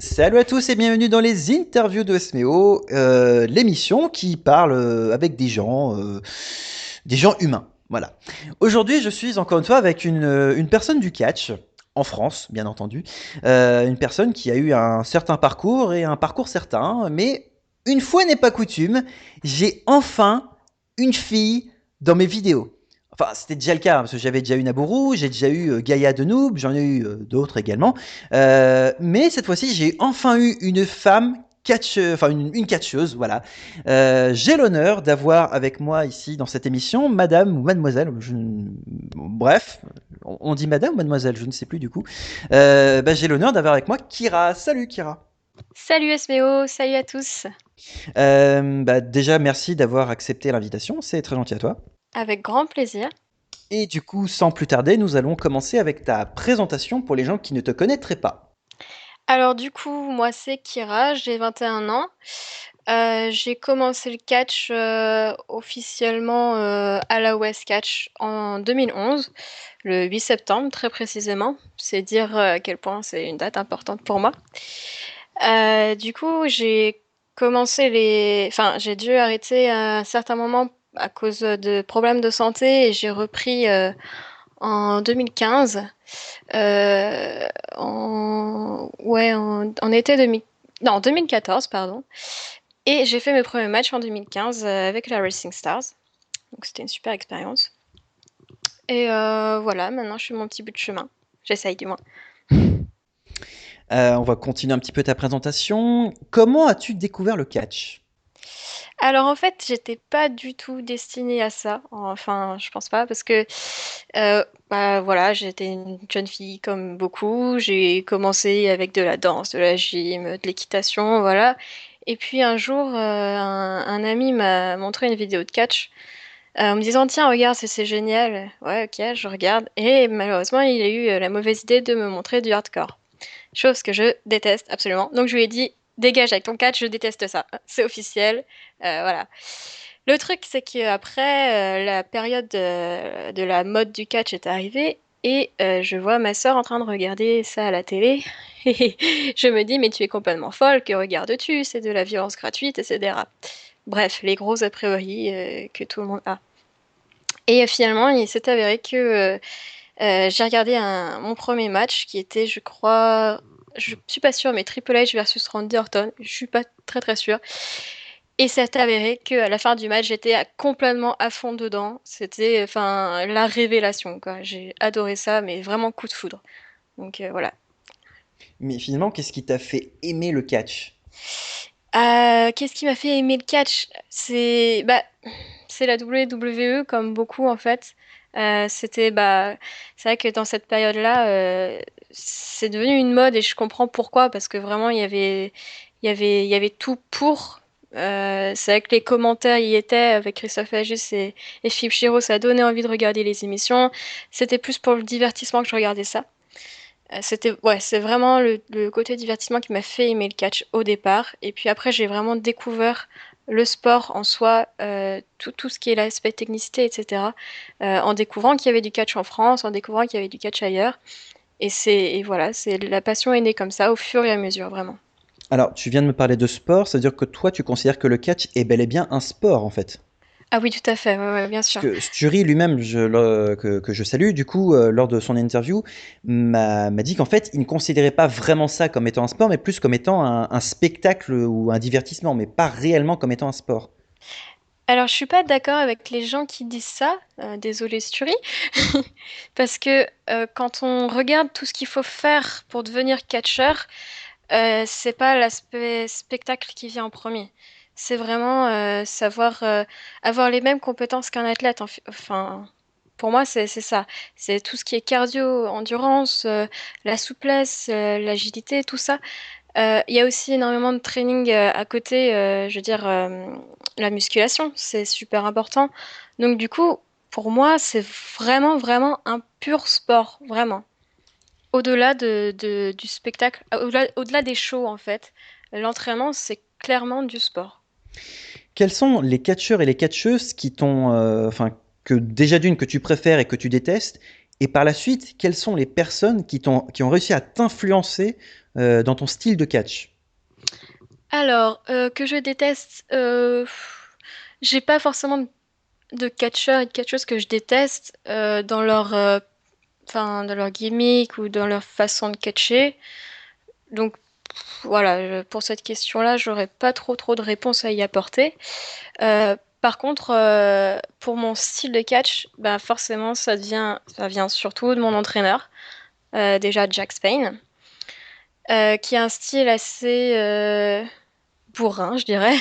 Salut à tous et bienvenue dans les interviews de SMEO, l'émission qui parle avec des gens humains. Voilà. Aujourd'hui, je suis encore une fois avec une personne du catch, en France, bien entendu. Une personne qui a eu un certain parcours et un parcours certain, mais une fois n'est pas coutume, j'ai enfin une fille dans mes vidéos. Enfin, c'était déjà le cas, parce que j'avais déjà eu Nabourou, j'ai déjà eu Gaïa de Noob, j'en ai eu d'autres également. Mais cette fois-ci, j'ai enfin eu une femme enfin une catcheuse, voilà. J'ai l'honneur d'avoir avec moi ici dans cette émission, Madame ou Mademoiselle, bref, on dit Madame ou Mademoiselle, je ne sais plus du coup. J'ai l'honneur d'avoir avec moi Kira. Salut Kira. Salut SBO, salut à tous. Déjà, merci d'avoir accepté l'invitation, c'est très gentil à toi. Avec grand plaisir. Et du coup, sans plus tarder, nous allons commencer avec ta présentation pour les gens qui ne te connaîtraient pas. Alors du coup, moi c'est Kira, j'ai 21 ans. J'ai commencé le catch officiellement à la West Catch en 2011, le 8 septembre très précisément. C'est dire à quel point c'est une date importante pour moi. Du coup, j'ai dû arrêter à un certain moment à cause de problèmes de santé et j'ai repris en 2015. En été 2000, non, 2014, pardon. Et j'ai fait mes premiers matchs en 2015 avec la Racing Stars. Donc c'était une super expérience. Et voilà, maintenant je fais mon petit bout de chemin. J'essaye du moins. On va continuer un petit peu ta présentation. Comment as-tu découvert le catch? Alors en fait, j'étais pas du tout destinée à ça. Enfin, je pense pas parce que voilà, j'étais une jeune fille comme beaucoup. J'ai commencé avec de la danse, de la gym, de l'équitation, voilà. Et puis un jour, un ami m'a montré une vidéo de catch en me disant, tiens, regarde, c'est génial. Ouais, ok, je regarde. Et malheureusement, il a eu la mauvaise idée de me montrer du hardcore. Chose que je déteste absolument. Donc je lui ai dit, dégage avec ton catch, je déteste ça. C'est officiel. Voilà. Le truc, c'est qu'après, la période de la mode du catch est arrivée et je vois ma sœur en train de regarder ça à la télé. Et je me dis, mais tu es complètement folle, que regardes-tu? C'est de la violence gratuite, etc. Bref, les gros a priori que tout le monde a. Et finalement, il s'est avéré que j'ai regardé mon premier match qui était, je crois, je suis pas sûre, mais Triple H versus Randy Orton. Je suis pas très très sûre. Et c'est avéré qu'à la fin du match, j'étais complètement à fond dedans. C'était enfin la révélation, quoi. J'ai adoré ça, mais vraiment coup de foudre. Donc voilà. Mais finalement, qu'est-ce qui t'a fait aimer le catch? Qu'est-ce qui m'a fait aimer le catch? C'est la WWE comme beaucoup en fait. C'est vrai que dans cette période-là, c'est devenu une mode et je comprends pourquoi parce que vraiment il y avait tout pour. C'est vrai que les commentaires y étaient avec Christophe Agius et Philippe Chiro, ça donnait envie de regarder les émissions. C'était plus pour le divertissement que je regardais ça. C'est vraiment le côté divertissement qui m'a fait aimer le catch au départ. Et puis après, j'ai vraiment découvert le sport en soi, tout ce qui est l'aspect technicité, etc. En découvrant qu'il y avait du catch en France, en découvrant qu'il y avait du catch ailleurs. Et voilà, la passion est née comme ça, au fur et à mesure, vraiment. Alors, tu viens de me parler de sport, c'est-à-dire que toi, tu considères que le catch est bel et bien un sport, en fait. Ah oui, tout à fait, ouais, ouais, bien Parce sûr. que Stury lui-même, que je salue, du coup, lors de son interview, m'a dit qu'en fait, il ne considérait pas vraiment ça comme étant un sport, mais plus comme étant un spectacle ou un divertissement, mais pas réellement comme étant un sport. Alors, je suis pas d'accord avec les gens qui disent ça, désolé Sturi, parce que quand on regarde tout ce qu'il faut faire pour devenir catcheur, c'est pas l'aspect spectacle qui vient en premier. C'est vraiment savoir avoir les mêmes compétences qu'un athlète. Enfin, pour moi, c'est ça. C'est tout ce qui est cardio, endurance, la souplesse, l'agilité, tout ça. Il y a aussi énormément de training à côté. Je veux dire, la musculation, c'est super important. Donc du coup, pour moi, c'est vraiment, vraiment un pur sport, vraiment. Au-delà du spectacle, au-delà des shows, en fait, l'entraînement, c'est clairement du sport. Quels sont les catcheurs et les catcheuses qui t'ont, enfin, que déjà d'une que tu préfères et que tu détestes, et par la suite, quelles sont les personnes qui ont réussi à t'influencer dans ton style de catch? Alors, que je déteste, j'ai pas forcément de catcheurs et de catcheuses que je déteste dans leur, enfin, dans leur gimmick ou dans leur façon de catcher. Donc voilà, pour cette question-là, j'aurais pas trop de réponses à y apporter. Par contre, pour mon style de catch, bah forcément, ça vient surtout de mon entraîneur, déjà Jack Spain, qui a un style assez bourrin, je dirais.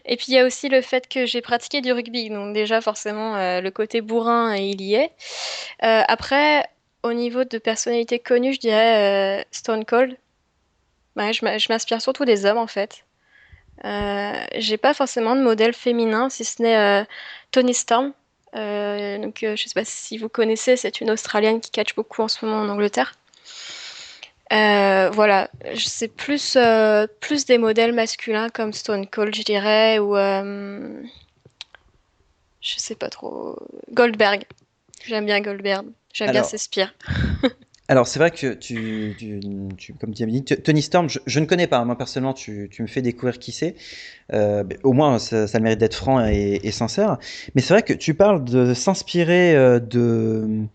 Et puis il y a aussi le fait que j'ai pratiqué du rugby, donc déjà forcément le côté bourrin, il y est. Après, au niveau de personnalité connue, je dirais Stone Cold. Ouais, je m'inspire surtout des hommes en fait. J'ai pas forcément de modèle féminin, si ce n'est Toni Storm. Je sais pas si vous connaissez, c'est une Australienne qui catch beaucoup en ce moment en Angleterre. Voilà, c'est plus des modèles masculins comme Stone Cold, je dirais, ou je sais pas trop. Goldberg. J'aime bien Goldberg. J'aime bien ses Alors, spires. alors c'est vrai que comme tu as dit, Tony Storm, je ne connais pas. Moi personnellement, tu me fais découvrir qui c'est. Au moins, ça a le mérite d'être franc et sincère. Mais c'est vrai que tu parles de s'inspirer de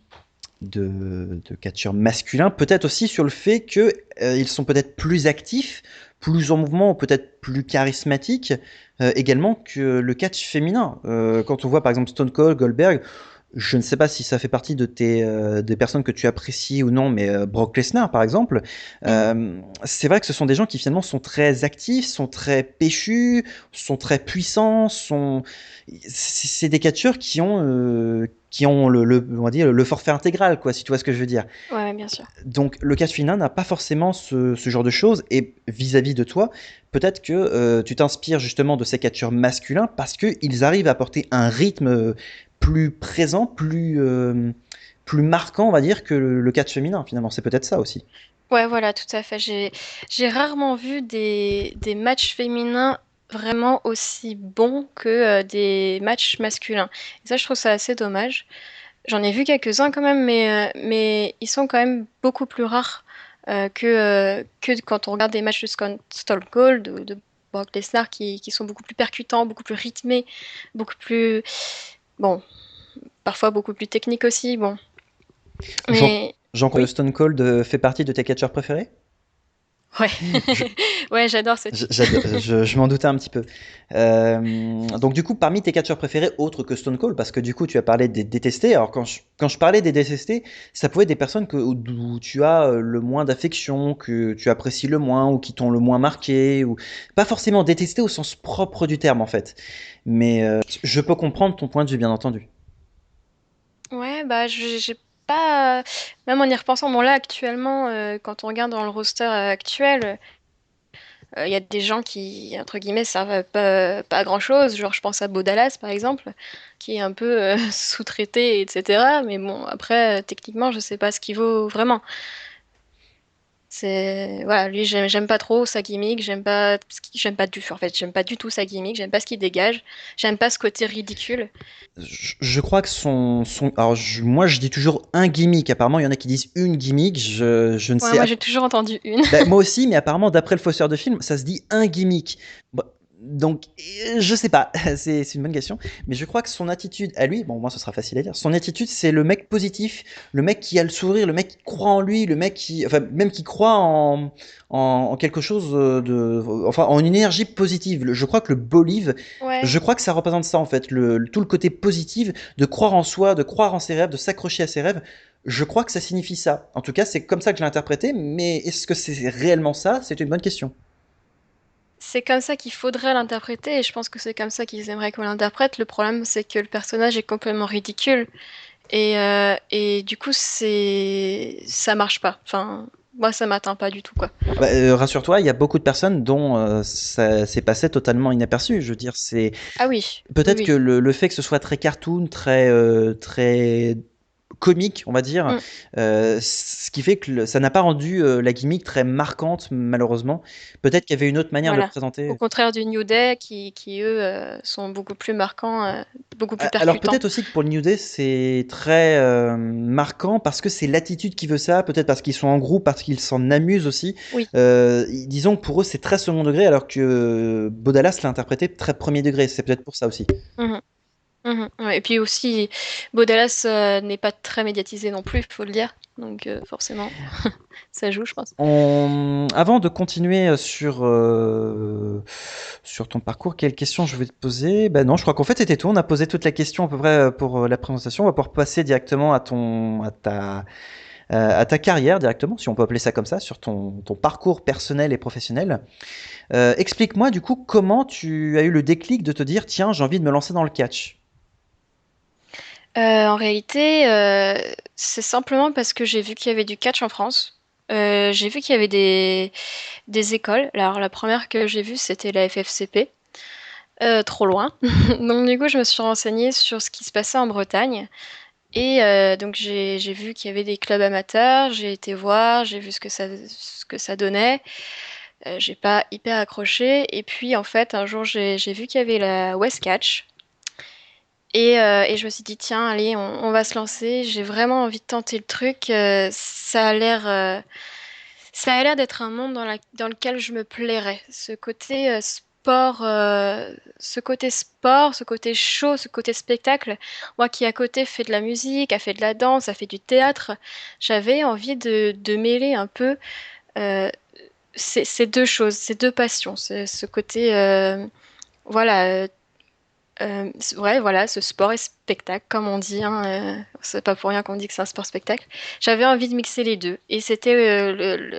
catcheurs masculins, peut-être aussi sur le fait que ils sont peut-être plus actifs, plus en mouvement, ou peut-être plus charismatiques également que le catch féminin. Quand on voit par exemple Stone Cold, Goldberg, je ne sais pas si ça fait partie de des personnes que tu apprécies ou non, mais Brock Lesnar par exemple, Mhm. c'est vrai que ce sont des gens qui finalement sont très actifs, sont très péchus, sont très puissants, c'est des catcheurs qui ont on va dire, le forfait intégral, quoi, si tu vois ce que je veux dire. Ouais, bien sûr. Donc le catch féminin n'a pas forcément ce genre de choses, et vis-à-vis de toi, peut-être que tu t'inspires justement de ces catcheurs masculins parce qu'ils arrivent à apporter un rythme plus présent, plus marquant, on va dire, que le catch féminin, finalement. C'est peut-être ça aussi. Ouais, voilà, tout à fait. J'ai rarement vu des matchs féminins vraiment aussi bons que des matchs masculins. Et ça, je trouve ça assez dommage. J'en ai vu quelques-uns quand même, mais ils sont quand même beaucoup plus rares que quand on regarde des matchs de Stone Cold ou de Brock Lesnar qui sont beaucoup plus percutants, beaucoup plus rythmés, beaucoup plus, bon, parfois beaucoup plus techniques aussi, bon. Mais Jean oui, Stone Cold fait partie de tes catcheurs préférés? ouais, Je, ouais, j'adore ce type. je m'en doutais un petit peu. Donc du coup, parmi tes catcheurs préférés, autres que Stone Cold, parce que du coup, tu as parlé des détestés. Alors quand je parlais des détestés, ça pouvait être des personnes où tu as le moins d'affection, que tu apprécies le moins, ou qui t'ont le moins marqué, ou pas forcément détestés au sens propre du terme en fait. Mais je peux comprendre ton point de vue, bien entendu. Ouais, bah, j'ai pas. Même en y repensant, bon, là, actuellement, quand on regarde dans le roster actuel, il y a des gens qui, entre guillemets, servent pas à grand-chose. Genre, je pense à Beau Dallas, par exemple, qui est un peu sous-traité, etc. Mais bon, après, techniquement, je sais pas ce qu'il vaut vraiment. C'est voilà, lui j'aime pas trop sa gimmick, j'aime pas du en fait, j'aime pas du tout sa gimmick, j'aime pas ce qu'il dégage, j'aime pas ce côté ridicule. Je crois que alors moi je dis toujours un gimmick. Apparemment, il y en a qui disent une gimmick. Je ne Ouais, sais. moi j'ai toujours entendu une. Ben, moi aussi, mais apparemment, d'après le fausseur de film, ça se dit un gimmick. Bon, donc, je sais pas, c'est une bonne question. Mais je crois que son attitude à lui, bon, moi, ce sera facile à dire. Son attitude, c'est le mec positif, le mec qui a le sourire, le mec qui croit en lui, le mec qui, enfin, même qui croit en quelque chose enfin, en une énergie positive. Je crois que le Bolive, Ouais, je crois que ça représente ça, en fait, tout le côté positif, de croire en soi, de croire en ses rêves, de s'accrocher à ses rêves. Je crois que ça signifie ça. En tout cas, c'est comme ça que je l'ai interprété, mais est-ce que c'est réellement ça? C'est une bonne question. c'est comme ça qu'il faudrait l'interpréter et je pense que c'est comme ça qu'ils aimeraient qu'on l'interprète. Le problème c'est que le personnage est complètement ridicule et du coup c'est ça marche pas. Enfin, moi ça m'atteint pas du tout quoi. Bah, rassure-toi, il y a beaucoup de personnes dont ça s'est passé totalement inaperçu. Je veux dire, c'est Ah oui, oui, peut-être que oui. le fait que ce soit très cartoon, très comique, on va dire, Mm. ce qui fait que ça n'a pas rendu la gimmick très marquante, malheureusement. Peut-être qu'il y avait une autre manière de le Voilà. Au présenter. contraire du New Day qui eux, sont beaucoup plus marquants, beaucoup plus Alors percutants. peut-être aussi que pour le New Day, c'est très marquant parce que c'est l'attitude qui veut ça, peut-être parce qu'ils sont en groupe, parce qu'ils s'en amusent aussi. Oui. Disons que pour eux, c'est très second degré, alors que Bodalas l'a interprété très premier degré. C'est peut-être pour ça aussi. Mhm. Mhm. Ouais, et puis aussi, Dallas n'est pas très médiatisé non plus, faut le dire. Donc forcément, ça joue, je pense. Avant de continuer sur ton parcours, quelle question je vais te poser? Ben non, je crois qu'en fait c'était tout. On a posé toutes les questions à peu près pour la présentation. On va pouvoir passer directement à ta carrière directement, si on peut appeler ça comme ça, sur ton parcours personnel et professionnel. Explique-moi du coup comment tu as eu le déclic de te dire tiens, j'ai envie de me lancer dans le catch. En réalité, c'est simplement parce que j'ai vu qu'il y avait du catch en France. J'ai vu qu'il y avait des écoles. Alors la première que j'ai vue, c'était la FFCP. Trop loin. Donc du coup, je me suis renseignée sur ce qui se passait en Bretagne. Et donc j'ai vu qu'il y avait des clubs amateurs, j'ai été voir, j'ai vu ce que ça donnait. J'ai pas hyper accroché. Et puis en fait, un jour, j'ai vu qu'il y avait la West Catch. Et je me suis dit, tiens, allez, on va se lancer. J'ai vraiment envie de tenter le truc. Ça a l'air d'être un monde dans lequel je me plairais. Ce côté sport, ce côté show, ce côté spectacle. Moi qui à côté fais de la musique, a fait de la danse, a fait du théâtre, j'avais envie de mêler un peu euh, ces deux choses, ces deux passions. Ce côté, voilà, ouais, voilà, ce sport et spectacle, comme on dit, hein, c'est pas pour rien qu'on dit que c'est un sport-spectacle. J'avais envie de mixer les deux, et c'était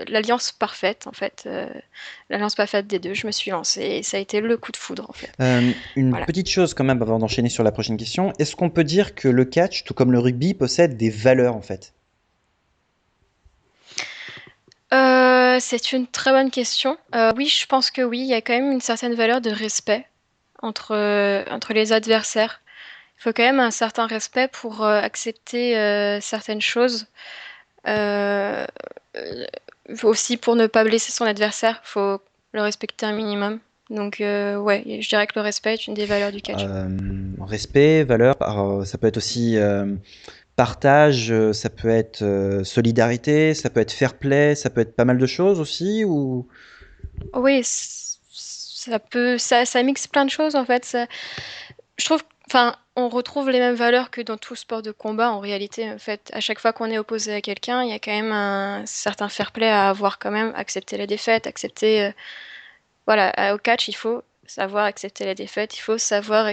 l'alliance parfaite, en fait, l'alliance parfaite des deux. Je me suis lancée, et ça a été le coup de foudre, en fait. Une Voilà. petite chose quand même avant d'enchaîner sur la prochaine question. Est-ce qu'on peut dire que le catch, tout comme le rugby, possède des valeurs en fait? C'est une très bonne question. Oui, je pense que oui, il y a quand même une certaine valeur de respect entre les adversaires. Il faut quand même un certain respect pour accepter certaines choses. Euh, euh, Aussi pour ne pas blesser son adversaire, faut le respecter un minimum. Donc ouais, je dirais que le respect est une des valeurs du catch. Respect, valeurs, ça peut être aussi partage, ça peut être solidarité, ça peut être fair play, ça peut être pas mal de choses aussi ou... Oui, ça mixe plein de choses en fait. Je trouve, enfin, on retrouve les mêmes valeurs que dans tout sport de combat en réalité. En fait, à chaque fois qu'on est opposé à quelqu'un, il y a quand même un certain fair play à avoir quand même, accepter la défaite, accepter. Voilà, au catch, il faut savoir accepter la défaite, il faut savoir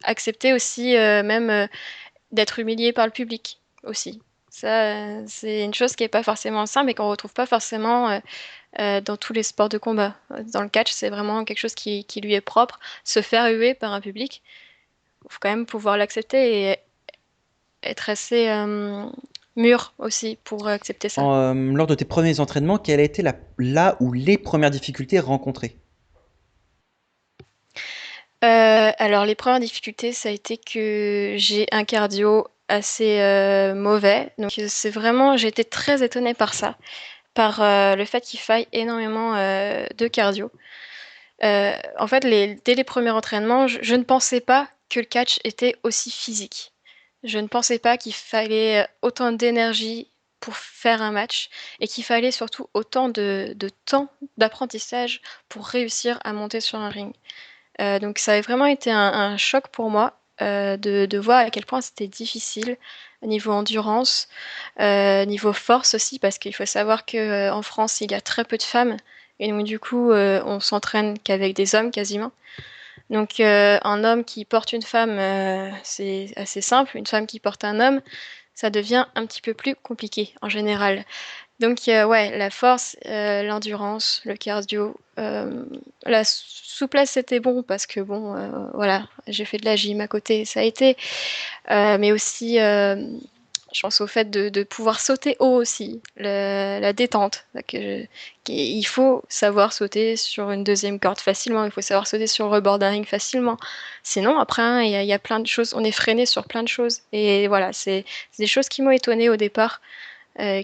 accepter aussi même d'être humilié par le public aussi. Ça, c'est une chose qui n'est pas forcément simple et qu'on retrouve pas forcément dans tous les sports de combat. Dans le catch, c'est vraiment quelque chose qui lui est propre. Se faire huer par un public, il faut quand même pouvoir l'accepter et être assez mûr aussi pour accepter ça. Lors de tes premiers entraînements, quelle a été la ou les premières difficultés rencontrées? Alors les premières difficultés, ça a été que j'ai un cardio assez mauvais. Donc c'est vraiment, j'ai été très étonnée par ça, par le fait qu'il faille énormément de cardio. En fait, dès les premiers entraînements, je ne pensais pas que le catch était aussi physique. Je ne pensais pas qu'il fallait autant d'énergie pour faire un match et qu'il fallait surtout autant de temps d'apprentissage pour réussir à monter sur un ring. Donc ça a vraiment été un choc pour moi de voir à quel point c'était difficile niveau endurance, niveau force aussi, parce qu'il faut savoir qu'en France, il y a très peu de femmes. Et donc du coup, on s'entraîne qu'avec des hommes quasiment. Donc un homme qui porte une femme, c'est assez simple. Une femme qui porte un homme, ça devient un petit peu plus compliqué en général. Donc, ouais, la force, l'endurance, le cardio, la souplesse, c'était bon parce que bon, voilà, j'ai fait de la gym à côté, ça a été. Mais aussi Je pense au fait de pouvoir sauter haut aussi, la détente. Il faut savoir sauter sur une deuxième corde facilement, il faut savoir sauter sur le rebord d'un ring facilement. Sinon, après, hein, il y a plein de choses, on est freiné sur plein de choses. Et voilà, c'est des choses qui m'ont étonné au départ,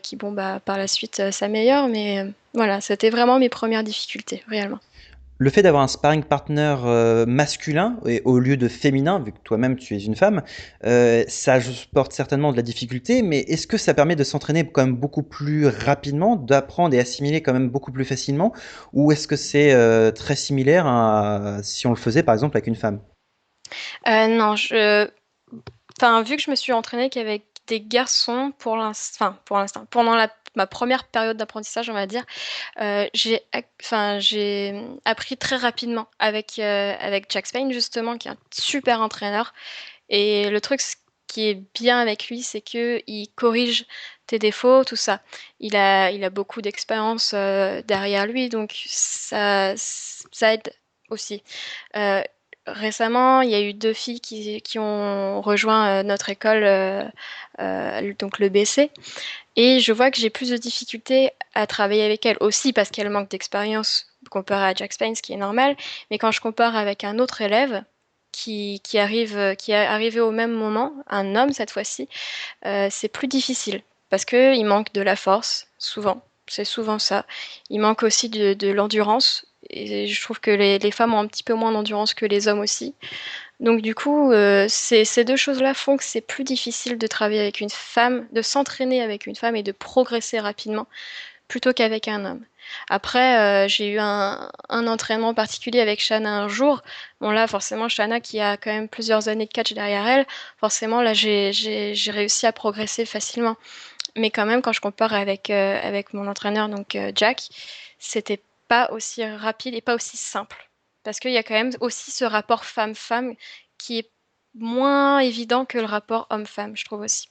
qui, bon, bah, par la suite, s'améliorent, mais voilà, c'était vraiment mes premières difficultés, réellement. Le fait d'avoir un sparring partner masculin au lieu de féminin, vu que toi-même tu es une femme, ça porte certainement de la difficulté, mais est-ce que ça permet de s'entraîner quand même beaucoup plus rapidement, d'apprendre et assimiler quand même beaucoup plus facilement, ou est-ce que c'est très similaire à si on le faisait par exemple avec une femme? Non, enfin, vu que je me suis entraînée qu'avec des garçons pour l'instant, pendant ma première période d'apprentissage, on va dire, j'ai appris très rapidement avec Jack Spain justement, qui est un super entraîneur. Et le truc qui est bien avec lui, c'est que il corrige tes défauts, tout ça. Il a beaucoup d'expérience derrière lui, donc ça aide aussi. Euh, Récemment, il y a eu deux filles qui ont rejoint notre école, donc le BC, et je vois que j'ai plus de difficultés à travailler avec elles aussi parce qu'elles manquent d'expérience comparé à Jack Spain, ce qui est normal. Mais quand je compare avec un autre élève qui est arrivé au même moment, un homme cette fois-ci, c'est plus difficile parce qu'il manque de la force, souvent. C'est souvent ça. Il manque aussi de l'endurance. Et je trouve que les femmes ont un petit peu moins d'endurance que les hommes aussi. Donc du coup, ces deux choses-là font que c'est plus difficile de travailler avec une femme, de s'entraîner avec une femme et de progresser rapidement plutôt qu'avec un homme. Après, j'ai eu un entraînement particulier avec Shana un jour. Bon là, forcément, Shana qui a quand même plusieurs années de catch derrière elle, forcément là, j'ai réussi à progresser facilement. Mais quand même, quand je compare avec mon entraîneur, donc Jack, c'était pas aussi rapide et pas aussi simple. Parce qu'il y a quand même aussi ce rapport femme-femme qui est moins évident que le rapport homme-femme, je trouve aussi.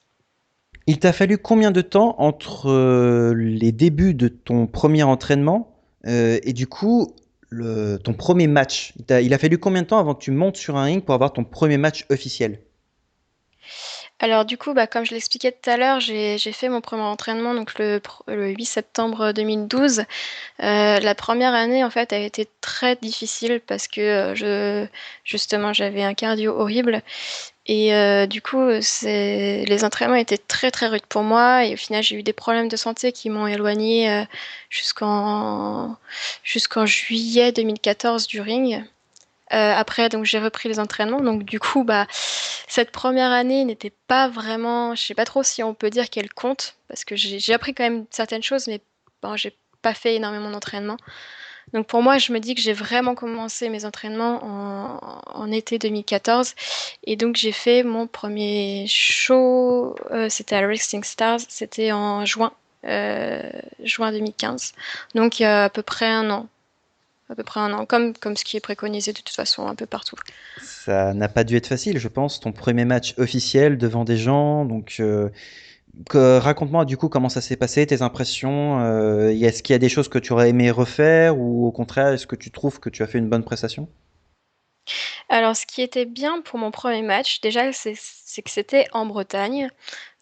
Il t'a fallu combien de temps entre les débuts de ton premier entraînement et du coup ton premier match? Il a fallu combien de temps avant que tu montes sur un ring pour avoir ton premier match officiel? Alors du coup, bah, comme je l'expliquais tout à l'heure, j'ai fait mon premier entraînement donc le 8 septembre 2012. La première année, en fait, a été très difficile parce que justement, j'avais un cardio horrible. Et du coup, les entraînements étaient très très rudes pour moi. Et au final, j'ai eu des problèmes de santé qui m'ont éloignée jusqu'en jusqu'en juillet 2014 du ring. Après, donc j'ai repris les entraînements. Donc du coup, bah, cette première année n'était pas vraiment, je sais pas trop si on peut dire qu'elle compte, parce que j'ai appris quand même certaines choses, mais bon, j'ai pas fait énormément d'entraînement. Donc pour moi, je me dis que j'ai vraiment commencé mes entraînements en été 2014. Et donc j'ai fait mon premier show, c'était à Rising Stars, c'était en euh, juin 2015. Donc il y a à peu près un an. À peu près un an, comme ce qui est préconisé de toute façon un peu partout. Ça n'a pas dû être facile, je pense, ton premier match officiel devant des gens. Donc, raconte-moi du coup comment ça s'est passé, tes impressions. Est-ce qu'il y a des choses que tu aurais aimé refaire ou au contraire, est-ce que tu trouves que tu as fait une bonne prestation? Alors, ce qui était bien pour mon premier match, déjà, c'est que c'était en Bretagne.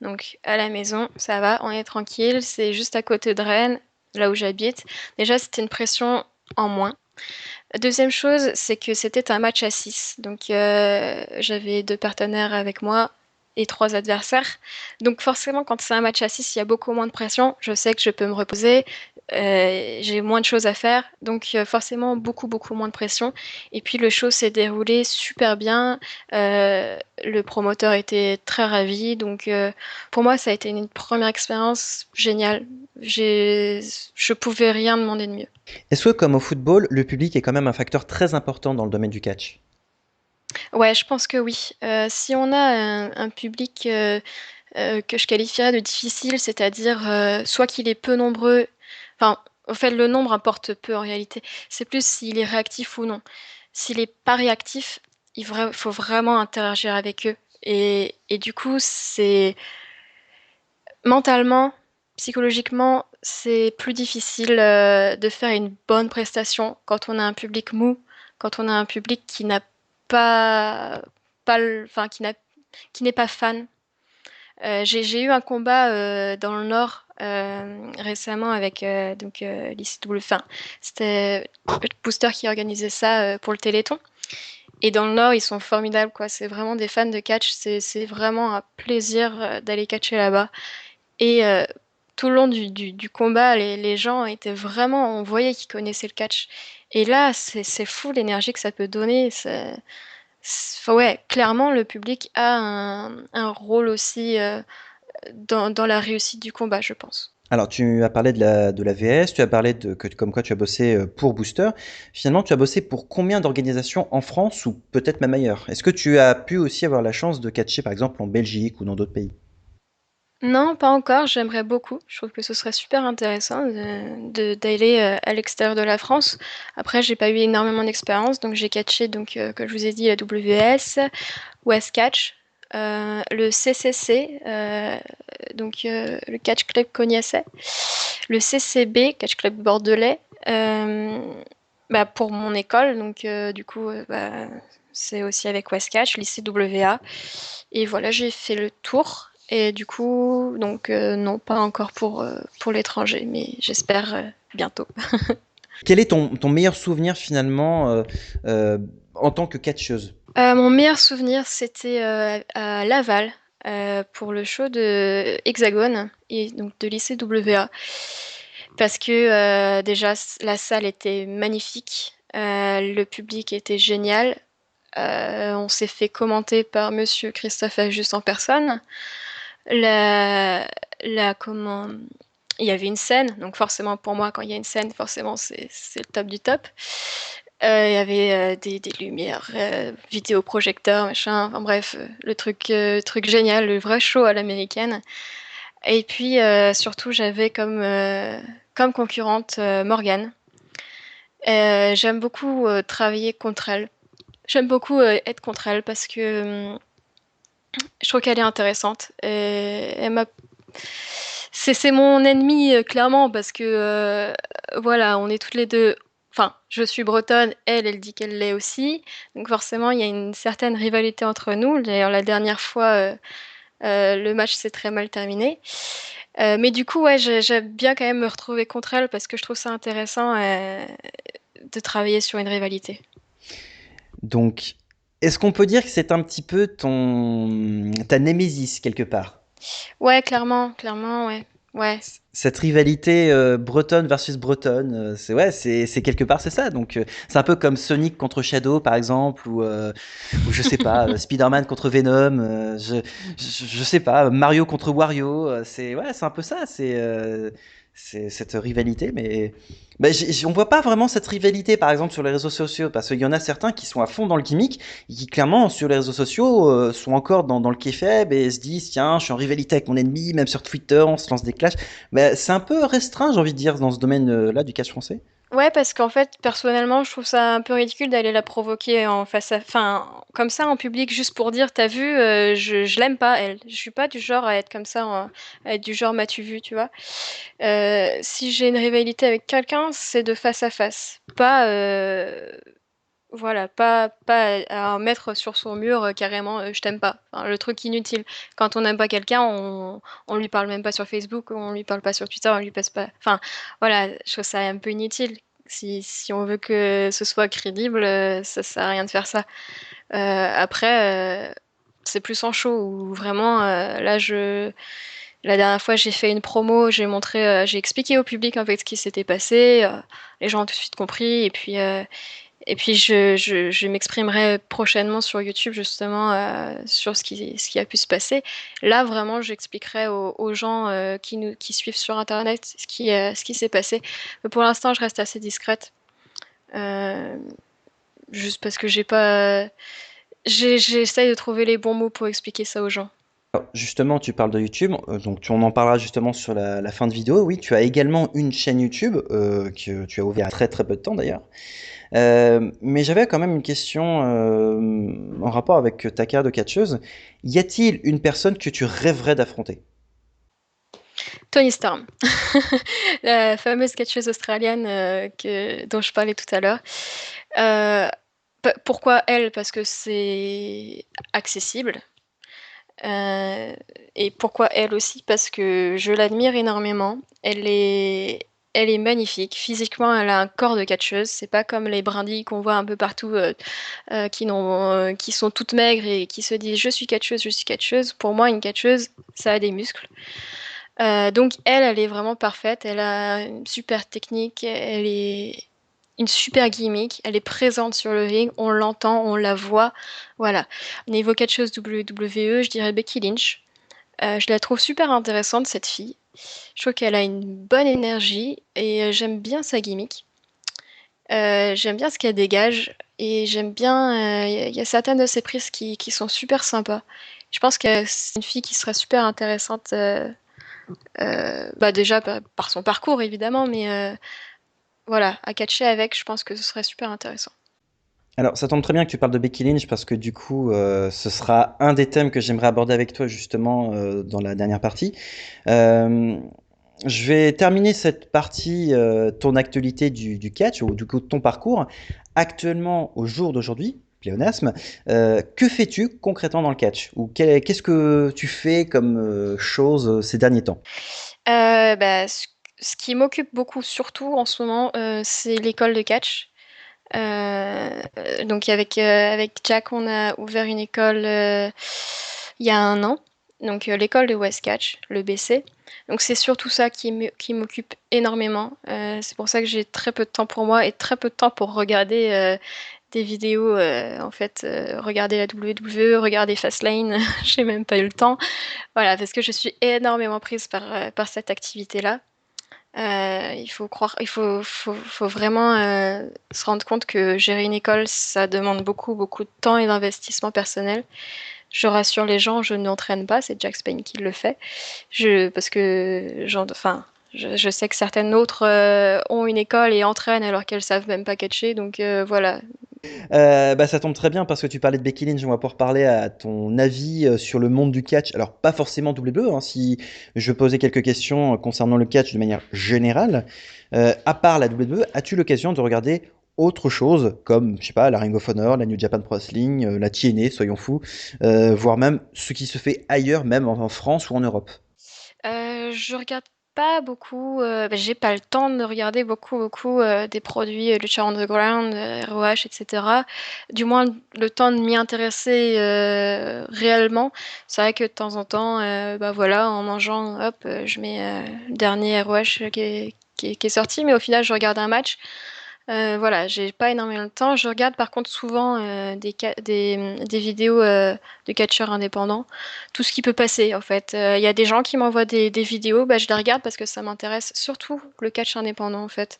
Donc, à la maison, ça va, on est tranquille. C'est juste à côté de Rennes, là où j'habite. Déjà, c'était une pression en moins. Deuxième chose, c'est que c'était un match à 6. Donc, j'avais deux partenaires avec moi et trois adversaires. Donc, forcément, quand c'est un match à 6, il y a beaucoup moins de pression. Je sais que je peux me reposer. J'ai moins de choses à faire. Donc, forcément, beaucoup moins de pression. Et puis, le show s'est déroulé super bien. Le promoteur était très ravi. Donc, pour moi, ça a été une première expérience géniale. Je pouvais rien demander de mieux. Est-ce que comme au football, le public est quand même un facteur très important dans le domaine du catch? Ouais, je pense que oui. Si on a un public que je qualifierais de difficile, c'est-à-dire soit qu'il est peu nombreux, enfin, au fait, le nombre importe peu en réalité. C'est plus s'il est réactif ou non. S'il est pas réactif, faut vraiment interagir avec eux. Et du coup, c'est mentalement, psychologiquement, c'est plus difficile de faire une bonne prestation quand on a un public mou, quand on a un public qui n'a pas, enfin, qui n'est pas fan. J'ai eu un combat dans le Nord récemment avec l'ICW. Enfin, c'était Booster qui organisait ça pour le Téléthon. Et dans le Nord, ils sont formidables, quoi. C'est vraiment des fans de catch. C'est vraiment un plaisir d'aller catcher là-bas. Et tout le long du combat, les gens étaient vraiment, on voyait qu'ils connaissaient le catch. Et là, c'est fou l'énergie que ça peut donner. Enfin, ouais, clairement, le public a un rôle aussi dans la réussite du combat, je pense. Alors, tu as parlé de la VS, tu as parlé comme quoi tu as bossé pour Booster. Finalement, tu as bossé pour combien d'organisations en France ou peut-être même ailleurs? Est-ce que tu as pu aussi avoir la chance de catcher par exemple en Belgique ou dans d'autres pays? Non, pas encore, j'aimerais beaucoup. Je trouve que ce serait super intéressant d'aller à l'extérieur de la France. Après, j'ai pas eu énormément d'expérience, donc j'ai catché, comme je vous ai dit, la WS, West Catch, le CCC, le Catch Club Cognacet, le CCB, Catch Club Bordelais, euh, pour mon école, c'est aussi avec West Catch, lycée WA. Et voilà, j'ai fait le tour. Et du coup, non, pas encore pour l'étranger, mais j'espère bientôt. Quel est ton meilleur souvenir finalement euh, en tant que catcheuse? Mon meilleur souvenir, c'était à Laval pour le show de Hexagone et donc de lycée WA. Parce que déjà, la salle était magnifique, le public était génial. On s'est fait commenter par Monsieur Christophe Ajus en personne. La, comment, il y avait une scène, donc forcément pour moi, quand il y a une scène, forcément c'est le top du top. Il y avait des lumières, vidéoprojecteurs, machin, enfin bref, le truc génial, le vrai show à l'américaine. Et puis surtout, j'avais comme concurrente Morgane. J'aime beaucoup travailler contre elle. J'aime beaucoup être contre elle parce que je trouve qu'elle est intéressante. Et c'est mon ennemi, clairement, parce que voilà, on est toutes les deux. Enfin, je suis bretonne, elle dit qu'elle l'est aussi. Donc forcément, il y a une certaine rivalité entre nous. D'ailleurs, la dernière fois, le match s'est très mal terminé. Mais du coup, ouais, j'aime bien quand même me retrouver contre elle parce que je trouve ça intéressant de travailler sur une rivalité. Donc, est-ce qu'on peut dire que c'est un petit peu ta némésis quelque part? Ouais, clairement, clairement, ouais. Ouais. Cette rivalité bretonne versus bretonne, c'est ouais, c'est quelque part c'est ça. Donc c'est un peu comme Sonic contre Shadow par exemple, ou je sais pas, Spider-Man contre Venom, je sais pas, Mario contre Wario, c'est ouais, c'est un peu ça. C'est cette rivalité, mais bah, on voit pas vraiment cette rivalité par exemple sur les réseaux sociaux, parce qu'il y en a certains qui sont à fond dans le gimmick, et qui clairement sur les réseaux sociaux sont encore dans le kayfabe et se disent tiens, je suis en rivalité avec mon ennemi, même sur Twitter on se lance des clashs. Mais c'est un peu restreint, j'ai envie de dire, dans ce domaine-là du catch français. Ouais, parce qu'en fait, personnellement, je trouve ça un peu ridicule d'aller la provoquer en face à, enfin, comme ça en public, juste pour dire, t'as vu, je l'aime pas, elle. Je suis pas du genre à être comme ça, à être du genre m'as-tu vu, tu vois. Si j'ai une rivalité avec quelqu'un, c'est de face à face, pas, voilà, pas à mettre sur son mur carrément, je t'aime pas. Enfin, le truc inutile. Quand on n'aime pas quelqu'un, on lui parle même pas sur Facebook, on lui parle pas sur Twitter, on lui passe pas. Enfin, voilà, je trouve ça un peu inutile. Si on veut que ce soit crédible, ça sert à rien de faire ça. Après, c'est plus en show où vraiment, la dernière fois, j'ai fait une promo, j'ai expliqué au public en fait ce qui s'était passé. Les gens ont tout de suite compris et puis, je m'exprimerai prochainement sur YouTube, justement, sur ce qui a pu se passer. Là, vraiment, j'expliquerai aux gens qui suivent sur Internet ce qui s'est passé. Mais pour l'instant, je reste assez discrète. Euh, Juste parce que j'ai pas. J'essaye de trouver les bons mots pour expliquer ça aux gens. Alors, justement, tu parles de YouTube, donc on en parlera justement sur la fin de vidéo. Oui, tu as également une chaîne YouTube que tu as ouvert il y a très très peu de temps d'ailleurs. Mais j'avais quand même une question en rapport avec ta carrière de catcheuse. Y a-t-il une personne que tu rêverais d'affronter? Tony Storm, la fameuse catcheuse australienne dont je parlais tout à l'heure. Pourquoi elle? Parce que c'est accessible. Euh, et pourquoi elle aussi? Parce que je l'admire énormément. Elle est magnifique. Physiquement, elle a un corps de catcheuse. C'est pas comme les brindilles qu'on voit un peu partout, qui sont toutes maigres et qui se disent je suis catcheuse, je suis catcheuse. Pour moi, une catcheuse, ça a des muscles. Donc elle est vraiment parfaite. Elle a une super technique. Elle est une super gimmick. Elle est présente sur le ring. On l'entend, on la voit. Voilà. Niveau catcheuse WWE, je dirais Becky Lynch. Je la trouve super intéressante, cette fille. Je trouve qu'elle a une bonne énergie et j'aime bien sa gimmick. J'aime bien ce qu'elle dégage et j'aime bien. Il y a certaines de ses prises qui sont super sympas. Je pense que c'est une fille qui serait super intéressante. Bah déjà par son parcours évidemment, mais voilà, à catcher avec, je pense que ce serait super intéressant. Alors, ça tombe très bien que tu parles de Becky Lynch parce que du coup, ce sera un des thèmes que j'aimerais aborder avec toi justement dans la dernière partie. Euh, je vais terminer cette partie, ton actualité du catch ou du coup de ton parcours. Actuellement, au jour d'aujourd'hui, pléonasme, que fais-tu concrètement dans le catch? Ou qu'est-ce que tu fais comme chose ces derniers temps? Bah, ce qui m'occupe beaucoup, surtout en ce moment, c'est l'école de catch. Donc avec Jack, on a ouvert une école il y a un an. Donc l'école de West Catch, le BC. Donc c'est surtout ça qui m'occupe énormément. C'est pour ça que j'ai très peu de temps pour moi et très peu de temps pour regarder des vidéos. En fait, regarder la WWE, regarder Fastlane, j'ai même pas eu le temps. Voilà, parce que je suis énormément prise par cette activité-là. Il faut croire, faut vraiment se rendre compte que gérer une école, ça demande beaucoup, beaucoup de temps et d'investissement personnel. Je rassure les gens, je n'entraîne pas, c'est Jack Spain qui le fait. Parce que, enfin, je sais que certaines autres ont une école et entraînent alors qu'elles savent même pas catcher, donc voilà. Bah, ça tombe très bien parce que tu parlais de Becky Lynch, on va pouvoir parler à ton avis sur le monde du catch. Alors, pas forcément WWE, hein, si je posais quelques questions concernant le catch de manière générale. À part la WWE, as-tu l'occasion de regarder autre chose comme, je sais pas, la Ring of Honor, la New Japan Pro Wrestling, la TNA, soyons fous, voire même ce qui se fait ailleurs, même en France ou en Europe? Je regarde pas beaucoup, bah, j'ai pas le temps de regarder beaucoup des produits Lucha Underground, ROH, etc. Du moins le temps de m'y intéresser réellement. C'est vrai que de temps en temps, bah voilà, en mangeant, hop, je mets le dernier ROH qui est sorti, mais au final je regarde un match. Voilà, j'ai pas énormément de temps. Je regarde par contre souvent des vidéos de catcheurs indépendants, tout ce qui peut passer en fait. Il y a des gens qui m'envoient des vidéos, bah, je les regarde parce que ça m'intéresse, surtout le catch indépendant en fait.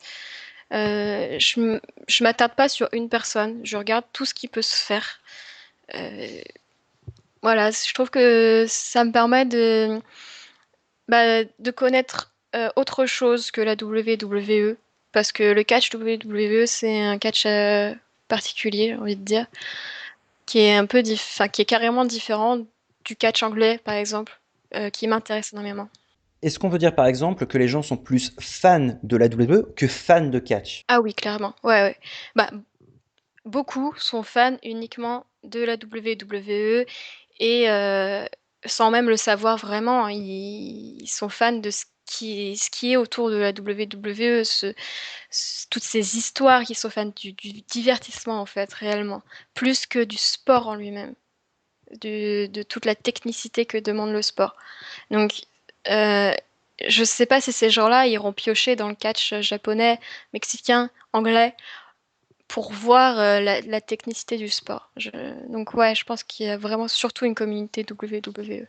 Je m'attarde pas sur une personne, je regarde tout ce qui peut se faire. Euh, voilà, je trouve que ça me permet de connaître autre chose que la WWE, parce que le catch WWE, c'est un catch particulier, j'ai envie de dire, qui est enfin, qui est carrément différent du catch anglais, par exemple, qui m'intéresse énormément. Est-ce qu'on veut dire par exemple que les gens sont plus fans de la WWE que fans de catch? Ah oui, clairement. Ouais, ouais. Bah, beaucoup sont fans uniquement de la WWE et sans même le savoir vraiment, ils sont fans de ce qui est autour de la WWE, toutes ces histoires qui sont fans du divertissement en fait, réellement, plus que du sport en lui-même, de toute la technicité que demande le sport. Donc, euh, je sais pas si ces gens-là iront piocher dans le catch japonais, mexicain, anglais pour voir la technicité du sport. Donc ouais, je pense qu'il y a vraiment surtout une communauté WWE.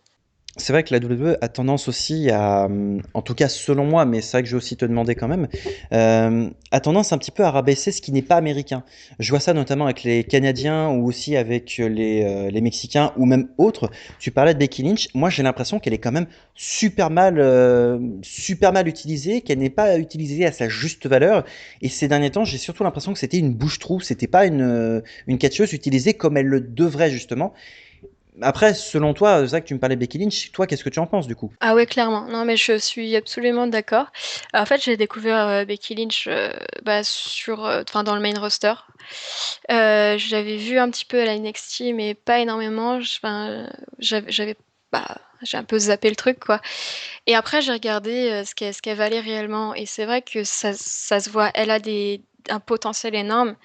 C'est vrai que la WWE a tendance aussi à, en tout cas selon moi, mais c'est vrai que je vais aussi te demander quand même, a tendance un petit peu à rabaisser ce qui n'est pas américain. Je vois ça notamment avec les Canadiens ou aussi avec les Mexicains ou même autres. Tu parlais de Becky Lynch. Moi, j'ai l'impression qu'elle est quand même super mal utilisée, qu'elle n'est pas utilisée à sa juste valeur. Et ces derniers temps, j'ai surtout l'impression que c'était une bouche-trou. C'était pas une catcheuse utilisée comme elle le devrait justement. Après, selon toi, c'est vrai que tu me parlais de Becky Lynch, toi, qu'est-ce que tu en penses du coup? Ah ouais, clairement. Non, mais je suis absolument d'accord. En fait, j'ai découvert Becky Lynch bah, enfin, dans le main roster. J'avais vu un petit peu à la NXT, mais pas énormément. Enfin, j'avais bah, j'ai un peu zappé le truc, quoi. Et après, j'ai regardé ce qu'elle valait réellement. Et c'est vrai que ça se voit. Elle a un potentiel énorme.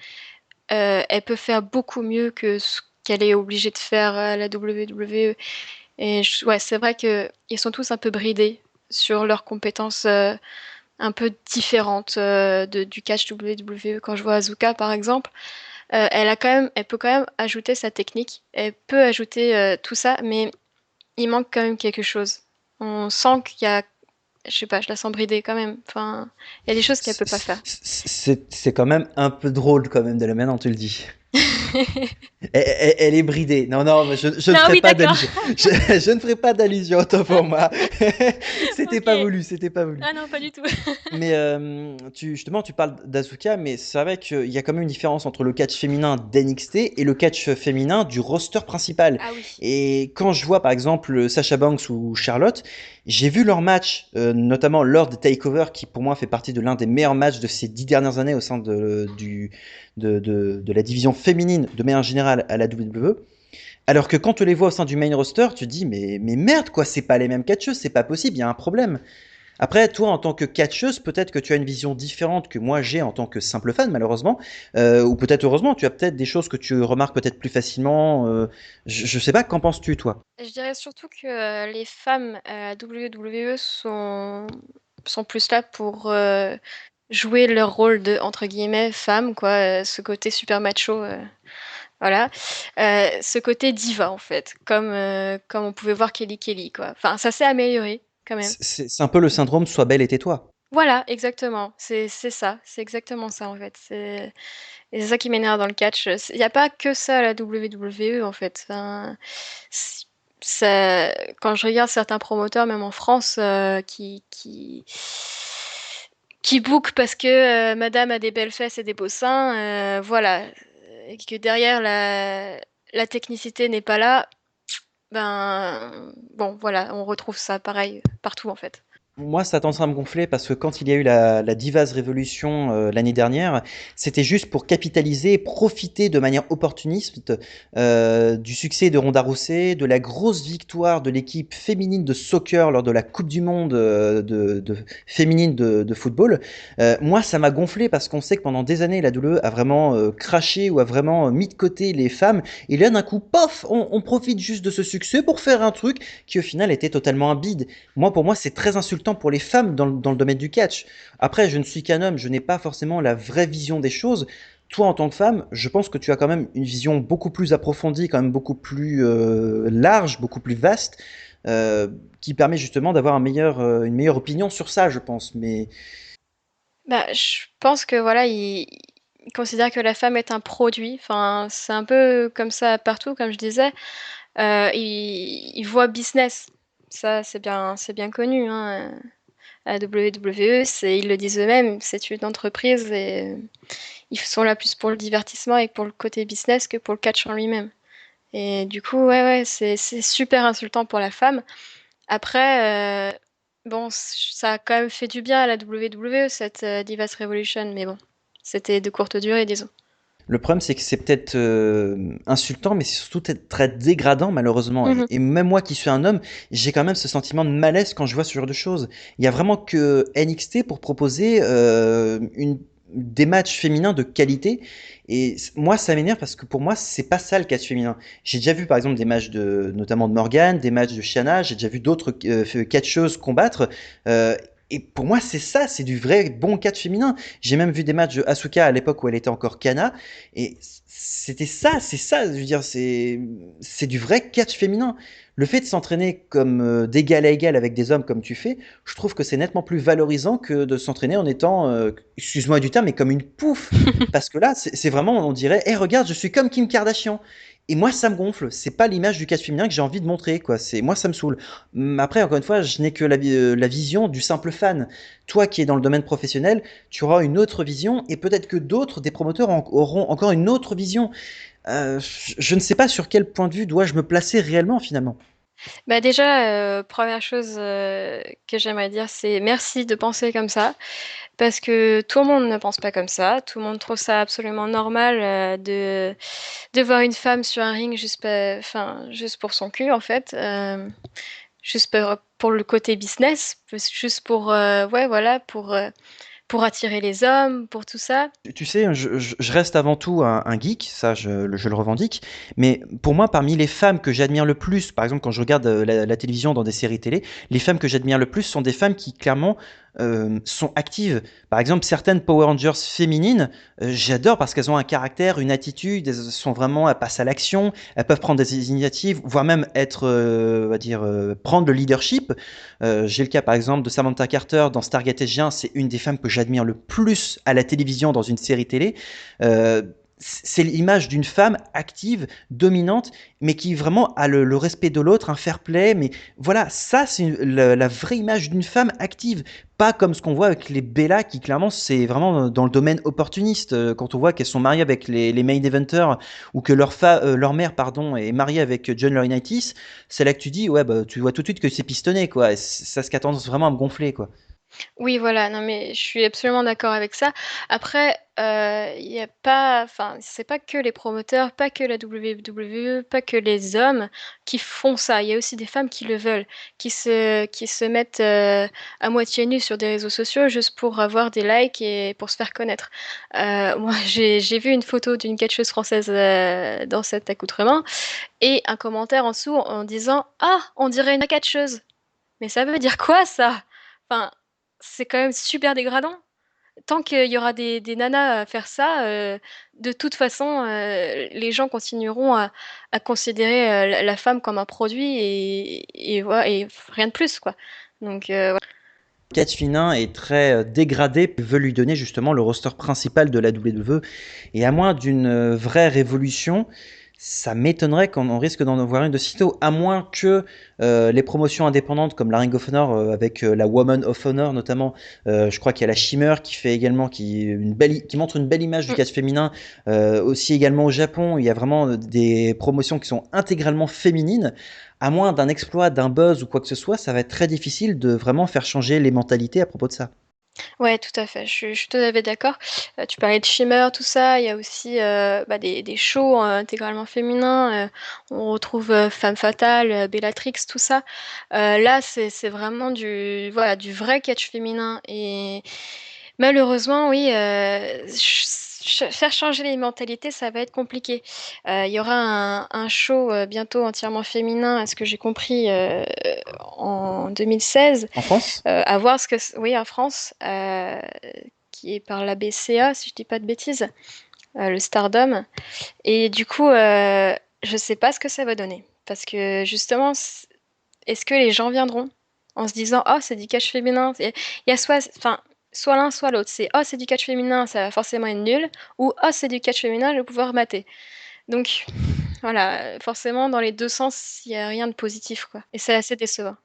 Elle peut faire beaucoup mieux que ce qu'elle est obligée de faire à la WWE. Et ouais, c'est vrai qu'ils sont tous un peu bridés sur leurs compétences un peu différentes du catch WWE. Quand je vois Asuka, par exemple, elle peut quand même ajouter sa technique. Elle peut ajouter tout ça, mais il manque quand même quelque chose. On sent qu'il y a, je sais pas, je la sens bridée quand même. Enfin, il y a des choses qu'elle peut pas faire. C'est quand même un peu drôle quand même de la manière dont tu le dis. Elle est bridée. Non, non, mais je ne Non, ferai oui, pas d'accord. d'allusion. Je ne ferai pas d'allusion, autant pour moi. C'était pas Ok. voulu, c'était pas voulu. Ah non, pas du tout. Mais justement, tu parles d'Asuka, mais c'est vrai qu'il y a quand même une différence entre le catch féminin d'NXT et le catch féminin du roster principal. Ah oui. Et quand je vois par exemple Sasha Banks ou Charlotte, j'ai vu leur match, notamment lors de Takeover, qui pour moi fait partie de l'un des meilleurs matchs de ces 10 dernières années au sein de la division féminine de manière générale à la WWE. Alors que quand tu les vois au sein du main roster, tu te dis mais merde quoi, c'est pas les mêmes catcheuses, c'est pas possible, il y a un problème. Après, toi, en tant que catcheuse, peut-être que tu as une vision différente que moi j'ai en tant que simple fan, malheureusement. Ou peut-être heureusement, tu as peut-être des choses que tu remarques peut-être plus facilement. Je sais pas, qu'en penses-tu, toi? Je dirais surtout que les femmes à la WWE sont plus là pour jouer leur rôle de, entre guillemets, femme, quoi. Ce côté super macho, voilà. Ce côté diva, en fait. Comme on pouvait voir Kelly Kelly, quoi. Enfin, ça s'est amélioré, quand même. C'est un peu le syndrome sois belle et tais-toi. Voilà, exactement. C'est ça. C'est exactement ça, en fait. Et c'est ça qui m'énerve dans le catch. Il n'y a pas que ça à la WWE, en fait. Enfin, c- quand je regarde certains promoteurs, même en France, qui bookent parce que madame a des belles fesses et des beaux seins, voilà. Et que derrière, la technicité n'est pas là, ben, bon, voilà, on retrouve ça pareil partout, en fait. Moi, ça a tendance à me gonfler parce que quand il y a eu la Divas Revolution l'année dernière, c'était juste pour capitaliser et profiter de manière opportuniste du succès de Ronda Rousey, de la grosse victoire de l'équipe féminine de soccer lors de la Coupe du Monde féminine de football. Moi, ça m'a gonflé parce qu'on sait que pendant des années, la WWE a vraiment craché ou a vraiment mis de côté les femmes. Et là, d'un coup, pof, on profite juste de ce succès pour faire un truc qui au final était totalement un bide. Moi, pour moi, c'est très insultant pour les femmes dans le domaine du catch. Après, je ne suis qu'un homme, je n'ai pas forcément la vraie vision des choses. Toi, en tant que femme, je pense que tu as quand même une vision beaucoup plus approfondie, quand même beaucoup plus large, beaucoup plus vaste, euh, qui permet justement d'avoir une meilleure opinion sur ça, je pense. Mais Bah, je pense que voilà, il considère que la femme est un produit. Enfin, c'est un peu comme ça partout, comme je disais. Il voit business. Ça, c'est bien connu, hein. À WWE, ils le disent eux-mêmes, c'est une entreprise et ils sont là plus pour le divertissement et pour le côté business que pour le catch en lui-même. Et du coup, ouais, ouais, c'est super insultant pour la femme. Après, bon, ça a quand même fait du bien à la WWE, cette Divas Revolution, mais bon, c'était de courte durée, disons. le problème, c'est que c'est peut-être insultant, mais c'est surtout peut-être très dégradant, malheureusement. Et, Mhm. et même moi qui suis un homme, j'ai quand même ce sentiment de malaise quand je vois ce genre de choses. Il y a vraiment que NXT pour proposer des matchs féminins de qualité. Et moi, ça m'énerve parce que pour moi, c'est pas ça le catch féminin. J'ai déjà vu par exemple des matchs notamment de Morgan, des matchs de Shanna, j'ai déjà vu d'autres catcheuses combattre. euh, et pour moi, c'est ça, c'est du vrai bon catch féminin. J'ai même vu des matchs de Asuka à l'époque où elle était encore Kana. Et c'était ça, c'est ça, je veux dire, c'est du vrai catch féminin. Le fait de s'entraîner comme d'égal à égal avec des hommes comme tu fais, je trouve que c'est nettement plus valorisant que de s'entraîner en étant, excuse-moi du terme, mais comme une pouffe. Parce que là, c'est vraiment, on dirait, hé, regarde, je suis comme Kim Kardashian. Et moi, ça me gonfle. C'est pas l'image du catch féminin que j'ai envie de montrer, quoi. Moi, ça me saoule. Après, encore une fois, je n'ai que la vision du simple fan. Toi qui es dans le domaine professionnel, tu auras une autre vision et peut-être que d'autres, des promoteurs auront encore une autre vision. Je ne sais pas sur quel point de vue dois-je me placer réellement finalement. Bah déjà, première chose que j'aimerais dire, c'est merci de penser comme ça. parce que tout le monde ne pense pas comme ça. Tout le monde trouve ça absolument normal de voir une femme sur un ring enfin, juste pour son cul, en fait. Juste pour le côté business, juste pour, ouais, voilà, pour attirer les hommes, pour tout ça. Tu sais, je reste avant tout un geek, ça je le revendique, mais pour moi, parmi les femmes que j'admire le plus, par exemple quand je regarde la télévision dans des séries télé, les femmes que j'admire le plus sont des femmes qui clairement sont actives. Par exemple, certaines Power Rangers féminines, j'adore parce qu'elles ont un caractère, une attitude, elles passent à l'action, elles peuvent prendre des initiatives, voire même être, on va dire, prendre le leadership. J'ai le cas par exemple de Samantha Carter dans Stargate SG1, c'est une des femmes que j'admire le plus à la télévision dans une série télé. Euh, c'est l'image d'une femme active, dominante, mais qui vraiment a le respect de l'autre, un fair play. Mais voilà, ça, c'est la vraie image d'une femme active. Pas comme ce qu'on voit avec les Bella, qui clairement, c'est vraiment dans le domaine opportuniste. Quand on voit qu'elles sont mariées avec les main eventers, ou que leur mère pardon, est mariée avec John Laurinaitis, c'est là que tu dis, ouais, bah, tu vois tout de suite que c'est pistonné, quoi. Et ça a tendance vraiment à me gonfler, quoi. Oui, voilà, non, mais je suis absolument d'accord avec ça. Après, il y a pas enfin, c'est pas que les promoteurs, pas que la WWE, pas que les hommes qui font ça. Il y a aussi des femmes qui le veulent, qui se mettent, à moitié nues sur des réseaux sociaux juste pour avoir des likes et pour se faire connaître. Moi, j'ai vu une photo d'une catcheuse française, dans cet accoutrement et un commentaire en dessous en disant: «Ah, on dirait une catcheuse». Mais ça veut dire quoi ça? Enfin, c'est quand même super dégradant. Tant qu'il y aura des nanas à faire ça, de toute façon, les gens continueront à considérer, la femme comme un produit et voi et rien de plus, quoi. Donc Catch Féminin est très dégradé, veut lui donner justement le roster principal de la WWE. Et à moins d'une vraie révolution, ça m'étonnerait qu'on risque d'en avoir une de sitôt, à moins que les promotions indépendantes comme la Ring of Honor avec la Woman of Honor notamment, je crois qu'il y a la Shimmer qui fait également qui montre une belle image du mmh. catch féminin, aussi également au Japon, il y a vraiment des promotions qui sont intégralement féminines. À moins d'un exploit, d'un buzz ou quoi que ce soit, ça va être très difficile de vraiment faire changer les mentalités à propos de ça. Ouais, tout à fait, je suis tout à fait d'accord. Tu parlais de Shimmer, tout ça, il y a aussi, bah, des shows, intégralement féminins, on retrouve, Femme Fatale, Bellatrix, tout ça. Là, c'est vraiment du vrai catch féminin et malheureusement, oui, faire changer les mentalités, ça va être compliqué. Il y aura un show, bientôt entièrement féminin, à ce que j'ai compris, en 2016. En France, À voir ce que oui, en France, qui est par la BCA, si je dis pas de bêtises, le Stardom. Et du coup, je sais pas ce que ça va donner. Parce que justement, est-ce que les gens viendront en se disant: «Oh, c'est du catch féminin». Il y a soit l'un, soit l'autre. C'est: «Oh, c'est du catch féminin, ça va forcément être nul» ou: «Oh, c'est du catch féminin, je vais pouvoir mater». Donc voilà, forcément, dans les deux sens, il y a rien de positif, quoi. Et c'est assez décevant.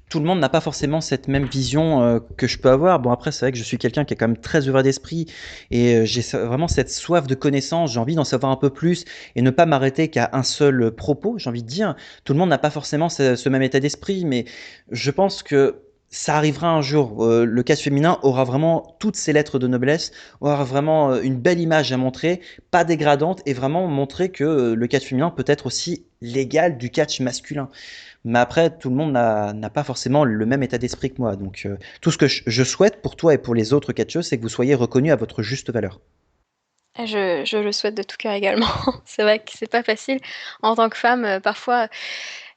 tout le monde n'a pas forcément cette même vision que je peux avoir. Bon, après, c'est vrai que je suis quelqu'un qui est quand même très ouvert d'esprit et vraiment cette soif de connaissance. J'ai envie d'en savoir un peu plus et ne pas m'arrêter qu'à un seul propos. J'ai envie de dire, tout le monde n'a pas forcément ce même état d'esprit, mais je pense que ça arrivera un jour. Le catch féminin aura vraiment toutes ses lettres de noblesse, aura vraiment une belle image à montrer, pas dégradante, et vraiment montrer que le catch féminin peut être aussi l'égal du catch masculin. Mais après, tout le monde n'a pas forcément le même état d'esprit que moi. Donc, tout ce que je souhaite pour toi et pour les autres catcheuses, c'est que vous soyez reconnus à votre juste valeur. Ah, je le souhaite de tout cœur également. C'est vrai que c'est pas facile en tant que femme, parfois,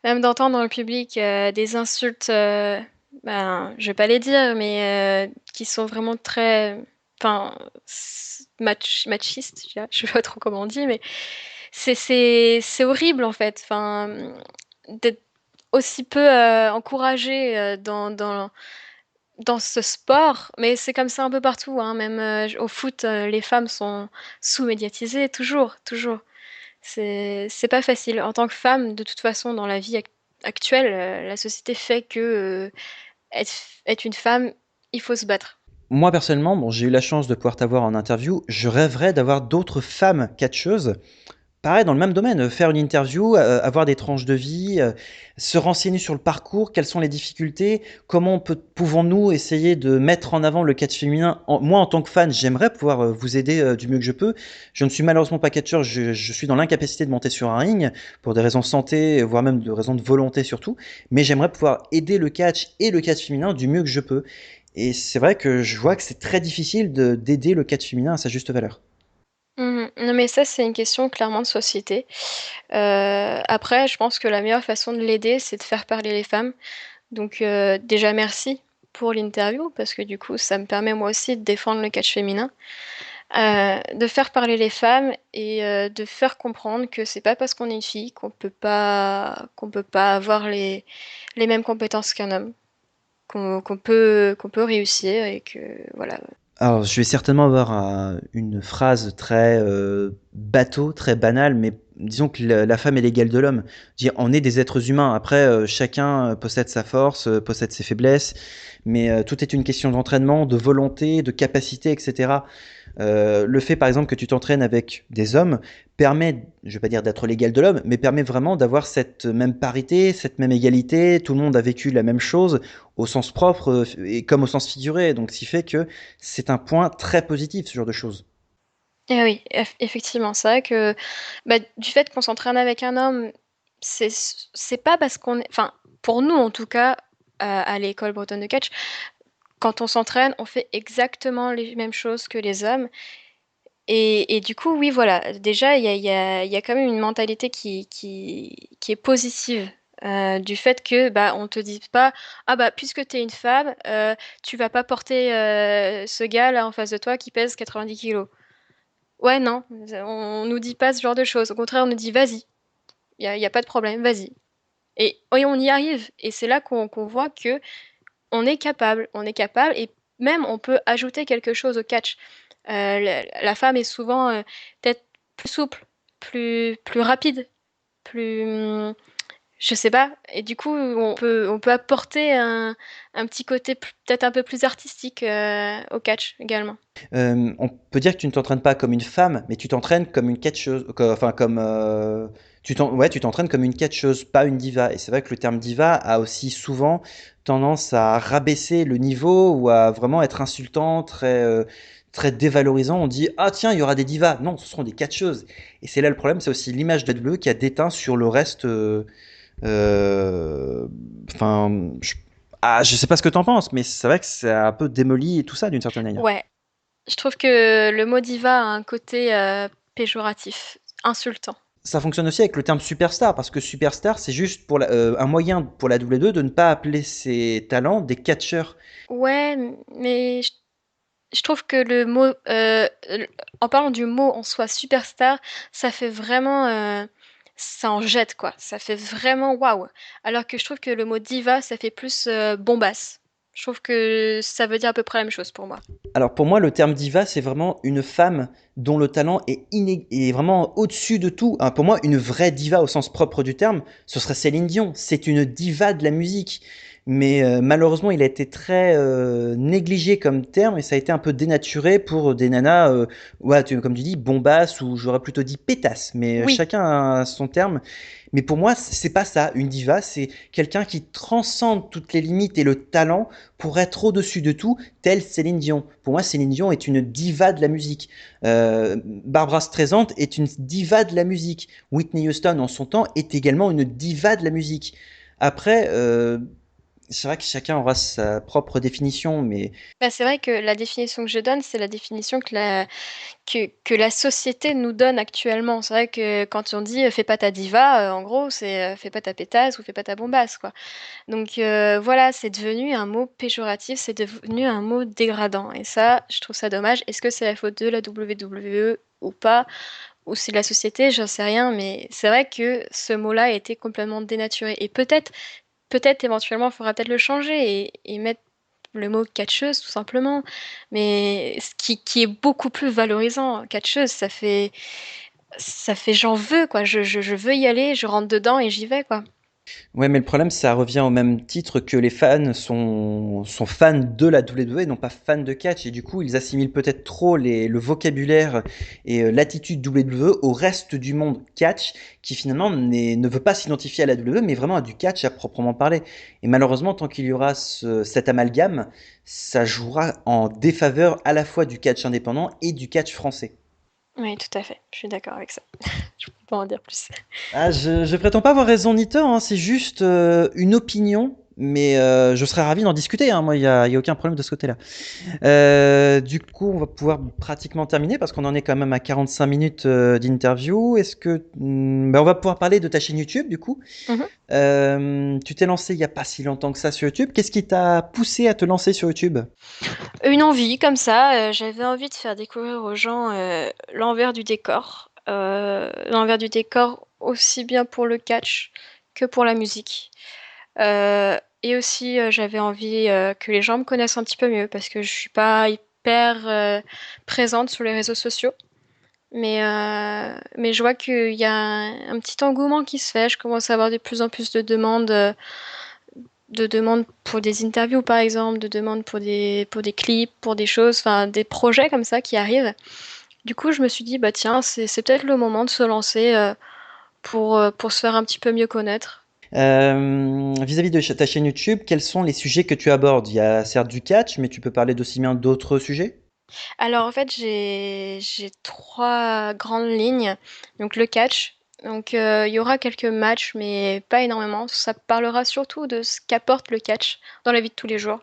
même d'entendre dans le public, des insultes, ben, je vais pas les dire, mais qui sont vraiment très enfin, machistes, je dirais. Je sais pas trop comment on dit, mais c'est horrible, en fait. Enfin, d'être aussi peu, encouragée, dans ce sport, mais c'est comme ça un peu partout, hein, même, au foot, les femmes sont sous-médiatisées toujours, toujours. C'est pas facile. En tant que femme, de toute façon, dans la vie actuelle, la société fait que, être une femme, il faut se battre. Moi, personnellement, bon, j'ai eu la chance de pouvoir t'avoir en interview. Je rêverais d'avoir d'autres femmes catcheuses Pareil, dans le même domaine, faire une interview, avoir des tranches de vie, se renseigner sur le parcours, quelles sont les difficultés, comment pouvons-nous essayer de mettre en avant le catch féminin. Moi, en tant que fan, j'aimerais pouvoir vous aider du mieux que je peux. Je ne suis malheureusement pas catcheur, je suis dans l'incapacité de monter sur un ring pour des raisons de santé, voire même de raisons de volonté surtout. Mais j'aimerais pouvoir aider le catch et le catch féminin du mieux que je peux. Et c'est vrai que je vois que c'est très difficile d'aider le catch féminin à sa juste valeur. Non, mais ça, c'est une question clairement de société. Après, je pense que la meilleure façon de l'aider, c'est de faire parler les femmes. Donc, déjà, merci pour l'interview, parce que du coup, ça me permet moi aussi de défendre le catch féminin. De faire parler les femmes et de faire comprendre que c'est pas parce qu'on est une fille qu'on peut pas avoir les mêmes compétences qu'un homme, qu'on peut réussir et que voilà. Alors, je vais certainement avoir une phrase très bateau, très banale, mais disons que la femme est l'égale de l'homme. Dire, on est des êtres humains. Après, chacun possède sa force, possède ses faiblesses, mais tout est une question d'entraînement, de volonté, de capacité, etc. Le fait, par exemple, que tu t'entraînes avec des hommes permet, je vais pas dire d'être l'égal de l'homme, mais permet vraiment d'avoir cette même parité, cette même égalité. Tout le monde a vécu la même chose au sens propre et comme au sens figuré. Donc, ce qui fait que c'est un point très positif, ce genre de choses. Et oui, effectivement, c'est vrai que bah, du fait qu'on s'entraîne avec un homme, c'est pas parce qu'on est, enfin, pour nous en tout cas, à l'école bretonne de catch, quand on s'entraîne, on fait exactement les mêmes choses que les hommes. Et du coup, oui, voilà, déjà, il y a quand même une mentalité qui est positive. Du fait que bah on te dit pas ah bah puisque t'es une femme tu vas pas porter ce gars là en face de toi qui pèse 90 kilos. Ouais, non, on nous dit pas ce genre de choses. Au contraire, on nous dit vas-y, y a pas de problème, vas-y. Et on y arrive. Et c'est là qu'on voit que on est capable, et même on peut ajouter quelque chose au catch. La femme est souvent peut-être plus souple, plus rapide, plus, je sais pas. Et du coup, on peut apporter un petit côté peut-être un peu plus artistique au catch également. On peut dire que tu ne t'entraînes pas comme une femme, mais tu t'entraînes comme une catcheuse, enfin comme ouais, tu t'entraînes comme une catcheuse, pas une diva. Et c'est vrai que le terme diva a aussi souvent tendance à rabaisser le niveau ou à vraiment être insultant, très dévalorisant. On dit ah tiens, il y aura des divas. Non, ce seront des catcheuses. Et c'est là le problème, c'est aussi l'image de WWE qui a déteint sur le reste. Euh, Enfin, je sais pas ce que t'en penses, mais c'est vrai que c'est un peu démoli et tout ça d'une certaine manière. Ouais, je trouve que le mot diva a un côté péjoratif, insultant. Ça fonctionne aussi avec le terme superstar, parce que superstar, c'est juste pour un moyen pour la WWE de ne pas appeler ses talents des catcheurs. Ouais, mais je trouve que le mot, en parlant du mot en soi, superstar, ça fait vraiment, ça en jette quoi. Ça fait vraiment waouh. Alors que je trouve que le mot diva, ça fait plus bombasse. Je trouve que ça veut dire à peu près la même chose pour moi. Alors pour moi, le terme diva, c'est vraiment une femme dont le talent est vraiment au-dessus de tout. Hein, pour moi, une vraie diva au sens propre du terme, ce serait Céline Dion. C'est une diva de la musique. Mais malheureusement, il a été très négligé comme terme et ça a été un peu dénaturé pour des nanas, ouais, comme tu dis, bombasses ou j'aurais plutôt dit pétasses. Mais Oui, chacun a son terme. Mais pour moi, c'est pas ça. Une diva, c'est quelqu'un qui transcende toutes les limites et le talent pour être au-dessus de tout, tel Céline Dion. Pour moi, Céline Dion est une diva de la musique. Barbara Streisand est une diva de la musique. Whitney Houston, en son temps, est également une diva de la musique. Après, c'est vrai que chacun aura sa propre définition, mais bah, c'est vrai que la définition que je donne, c'est la définition que la société nous donne actuellement. C'est vrai que quand on dit fais pas ta diva, en gros, c'est fais pas ta pétasse ou fais pas ta bombasse, quoi. Donc voilà, c'est devenu un mot péjoratif, c'est devenu un mot dégradant. Et ça, je trouve ça dommage. Est-ce que c'est la faute de la WWE ou pas? Ou c'est de la société? J'en sais rien. Mais c'est vrai que ce mot-là a été complètement dénaturé. Et peut-être éventuellement, il faudra peut-être le changer et mettre le mot catcheuse tout simplement. Mais ce qui est beaucoup plus valorisant, catcheuse, ça fait j'en veux quoi. Je veux y aller, je rentre dedans et j'y vais quoi. Ouais, mais le problème, ça revient au même titre que les fans sont fans de la WWE et non pas fans de catch. Et du coup, ils assimilent peut-être trop le vocabulaire et l'attitude WWE au reste du monde catch, qui finalement ne veut pas s'identifier à la WWE, mais vraiment à du catch à proprement parler. Et malheureusement, tant qu'il y aura cet amalgame, ça jouera en défaveur à la fois du catch indépendant et du catch français. Oui, tout à fait, je suis d'accord avec ça. Je peux pas en dire plus. Ah, je prétends pas avoir raison ni tort, hein, c'est juste une opinion, mais je serais ravi d'en discuter, hein, moi, y a aucun problème de ce côté-là. Du coup, on va pouvoir pratiquement terminer parce qu'on en est quand même à 45 minutes d'interview. On va pouvoir parler de ta chaîne YouTube, du coup. Mhm. Tu t'es lancé il y a pas si longtemps que ça sur YouTube. Qu'est-ce qui t'a poussé à te lancer sur YouTube? Une envie comme ça, j'avais envie de faire découvrir aux gens l'envers du décor. L'envers du décor aussi bien pour le catch que pour la musique. Et aussi, j'avais envie que les gens me connaissent un petit peu mieux parce que je suis pas hyper présente sur les réseaux sociaux. Mais je vois qu'il y a un petit engouement qui se fait. Je commence à avoir de plus en plus de demandes pour des interviews par exemple, de demandes pour des clips, pour des choses, enfin des projets comme ça qui arrivent. Du coup, je me suis dit, bah tiens, c'est peut-être le moment de se lancer pour se faire un petit peu mieux connaître. Vis-à-vis de ta chaîne YouTube, quels sont les sujets que tu abordes? Il y a certes du catch, mais tu peux parler d'aussi bien d'autres sujets? Alors en fait, j'ai trois grandes lignes. Donc le catch. Donc il y aura quelques matchs, mais pas énormément. Ça parlera surtout de ce qu'apporte le catch dans la vie de tous les jours.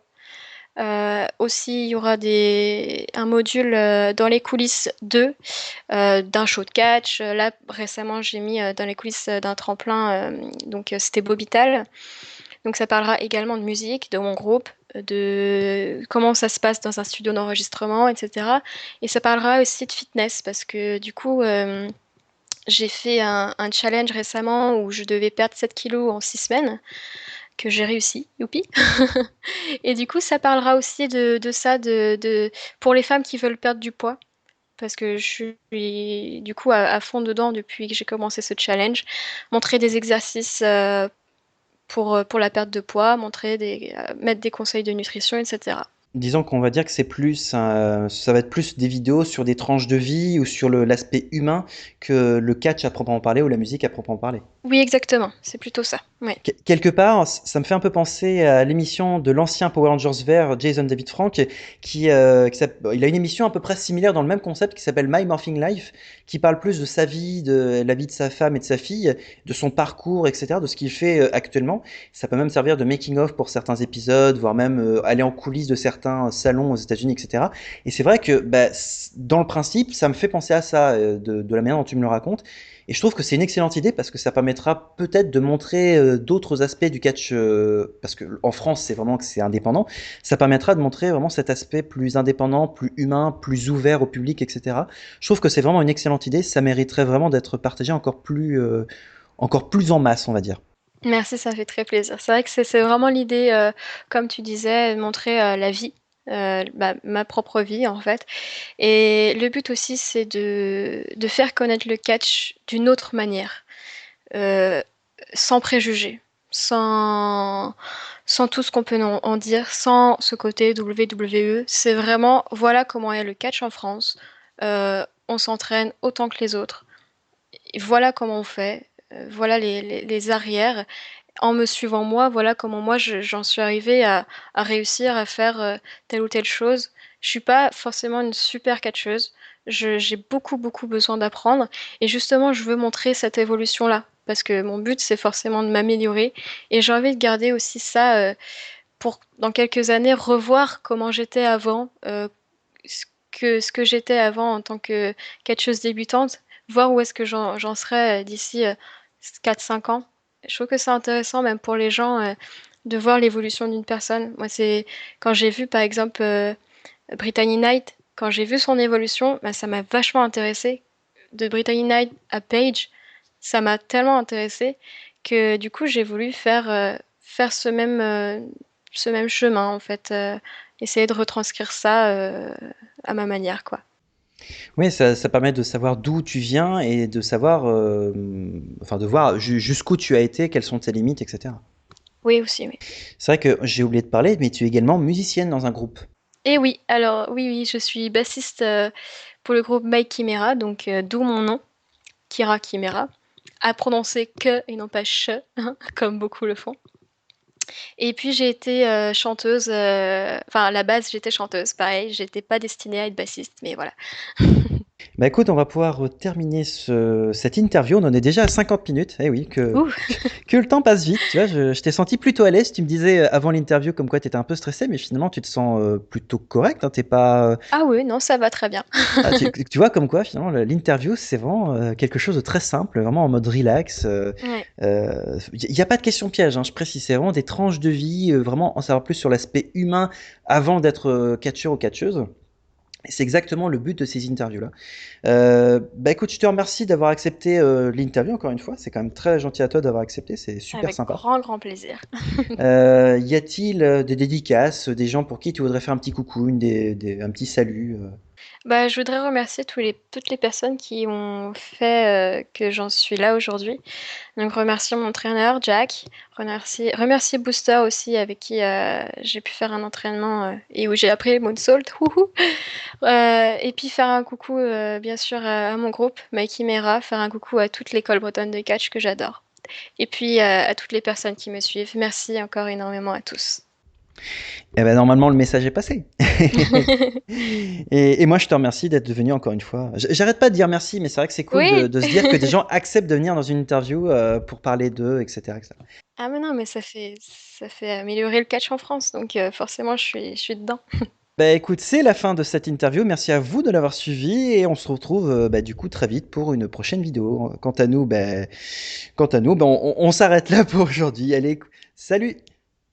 Aussi, il y aura un module dans les coulisses d'un show de catch. Là, récemment, j'ai mis dans les coulisses d'un tremplin, c'était Bobital. Donc ça parlera également de musique, de mon groupe, de comment ça se passe dans un studio d'enregistrement, etc. Et ça parlera aussi de fitness parce que du coup, j'ai fait un challenge récemment où je devais perdre 7 kilos en 6 semaines, que j'ai réussi, youpi. Et du coup, ça parlera aussi de ça, pour les femmes qui veulent perdre du poids. Parce que je suis du coup à fond dedans depuis que j'ai commencé ce challenge. Montrer des exercices pour la perte de poids, mettre des conseils de nutrition, etc. Disons qu'on va dire que ça va être plus des vidéos sur des tranches de vie ou sur l'aspect humain que le catch à proprement parler ou la musique à proprement parler. Oui, exactement, c'est plutôt ça. Ouais. Quelque part, ça me fait un peu penser à l'émission de l'ancien Power Rangers vert, Jason David Frank, il a une émission à peu près similaire dans le même concept qui s'appelle My Morphing Life, qui parle plus de sa vie, de la vie de sa femme et de sa fille, de son parcours, etc., de ce qu'il fait actuellement. Ça peut même servir de making-of pour certains épisodes, voire même aller en coulisses de certains salons aux États-Unis, etc. Et c'est vrai que, bah, dans le principe, ça me fait penser à ça, de la manière dont tu me le racontes. Et je trouve que c'est une excellente idée parce que ça permettra peut-être de montrer d'autres aspects du catch, parce que en France c'est vraiment que c'est indépendant. Ça permettra de montrer vraiment cet aspect plus indépendant, plus humain, plus ouvert au public, etc. Je trouve que c'est vraiment une excellente idée. Ça mériterait vraiment d'être partagé encore plus en masse, on va dire. Merci, ça fait très plaisir. C'est vrai que c'est vraiment l'idée, comme tu disais, de montrer la vie, ma propre vie en fait. Et le but aussi, c'est de faire connaître le catch d'une autre manière, euh, sans préjugés, sans, sans tout ce qu'on peut en dire, sans ce côté WWE. C'est vraiment, voilà comment est le catch en France. On s'entraîne autant que les autres. Et voilà comment on fait. Voilà les arrières. En me suivant moi, voilà comment moi j'en suis arrivée à réussir à faire telle ou telle chose. Je suis pas forcément une super catcheuse. J'ai beaucoup besoin d'apprendre. Et justement, je veux montrer cette évolution-là. Parce que mon but, c'est forcément de m'améliorer. Et j'ai envie de garder aussi ça pour, dans quelques années, revoir comment j'étais avant, ce que j'étais avant en tant que catcheuse débutante, voir où est-ce que j'en serais d'ici 4-5 ans. Je trouve que c'est intéressant, même pour les gens, de voir l'évolution d'une personne. Moi, c'est quand j'ai vu, par exemple, Brittany Knight, quand j'ai vu son évolution, bah, ça m'a vachement intéressée. De Brittany Knight à Paige, ça m'a tellement intéressée que du coup, j'ai voulu faire ce même chemin, en fait. Essayer de retranscrire ça à ma manière, quoi. Oui, ça permet de savoir d'où tu viens et de savoir, enfin de voir jusqu'où tu as été, quelles sont tes limites, etc. Oui, aussi, oui. C'est vrai que j'ai oublié de parler, mais tu es également musicienne dans un groupe. Et oui, alors oui, oui, je suis bassiste pour le groupe My Chimera, donc d'où mon nom, Kira Chimera, à prononcer que et non pas che, hein, comme beaucoup le font. Et puis j'ai été chanteuse, enfin à la base j'étais chanteuse, pareil, j'étais pas destinée à être bassiste, mais voilà. Bah écoute, on va pouvoir terminer cette interview. On en est déjà à 50 minutes. Eh oui, Ouh. que le temps passe vite. Tu vois, je t'ai senti plutôt à l'aise. Tu me disais avant l'interview comme quoi tu étais un peu stressé, mais finalement tu te sens plutôt correct. Hein, t'es pas. Ah oui, non, ça va très bien. Ah, tu vois comme quoi finalement l'interview c'est vraiment quelque chose de très simple, vraiment en mode relax. Ouais. Il n'y a pas de questions pièges, hein, je précise. C'est vraiment des tranches de vie, vraiment en savoir plus sur l'aspect humain avant d'être catcheur ou catcheuse. Et c'est exactement le but de ces interviews-là. Bah écoute, je te remercie d'avoir accepté l'interview encore une fois. C'est quand même très gentil à toi d'avoir accepté, c'est super Avec sympa. grand, grand plaisir. Y a-t-il des dédicaces, des gens pour qui tu voudrais faire un petit coucou, un petit salut Bah, je voudrais remercier toutes les personnes qui ont fait que j'en suis là aujourd'hui. Donc remercier mon entraîneur Jack, remercier Booster aussi avec qui j'ai pu faire un entraînement et où j'ai appris Moonsault. Wouhou. Et puis faire un coucou bien sûr à mon groupe, Mikey Mera, faire un coucou à toute l'école bretonne de catch que j'adore. Et puis à toutes les personnes qui me suivent. Merci encore énormément à tous. Eh ben normalement le message est passé. Et moi je te remercie d'être venu encore une fois. J'arrête pas de dire merci, mais c'est vrai que c'est cool Oui. de se dire que des gens acceptent de venir dans une interview pour parler d'eux, etc., etc. Ah mais non, mais ça fait améliorer le catch en France, donc forcément je suis dedans. Bah écoute, c'est la fin de cette interview. Merci à vous de l'avoir suivi et on se retrouve bah, du coup très vite pour une prochaine vidéo. Quant à nous, bah, on s'arrête là pour aujourd'hui. Allez, salut!